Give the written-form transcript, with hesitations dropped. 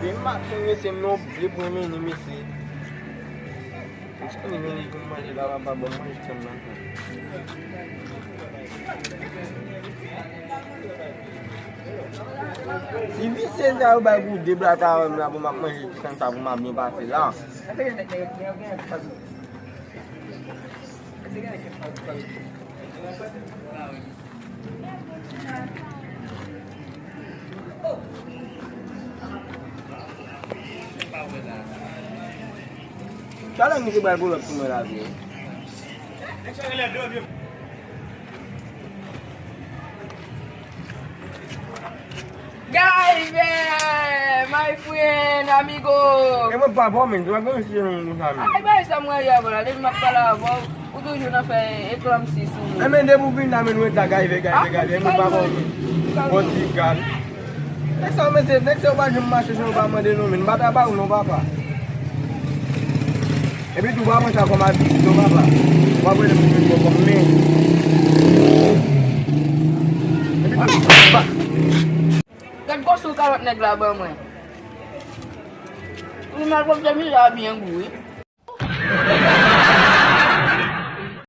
Bem matando esse novo tipo de menino, esse. Acho que ninguém como mais dava para bom mais também. Se você já vai de bratar na bomba mais de sentar uma bem para lá. Kalau ni kita boleh semua lagi. Guys, my friend, amigo. Kamu apa men? Tu aku mesti orang kami. Ay, ba Samuel ya bola, dia mak pala bo. Udu juna fe eklam sisu. Men dia bukan nama nu tak gay gay. Kamu apa men? Botikan. Next time mesti next time baca masuk semua bapa dia nu men. Bapa apa nu bapa? Ebi tu bapa macam kau mati tu bapa. Bapa dia mungkin kau men. Ebi tu bapa. Kan kau suka kat negara bama. Ini nak buat jami lah biang gue.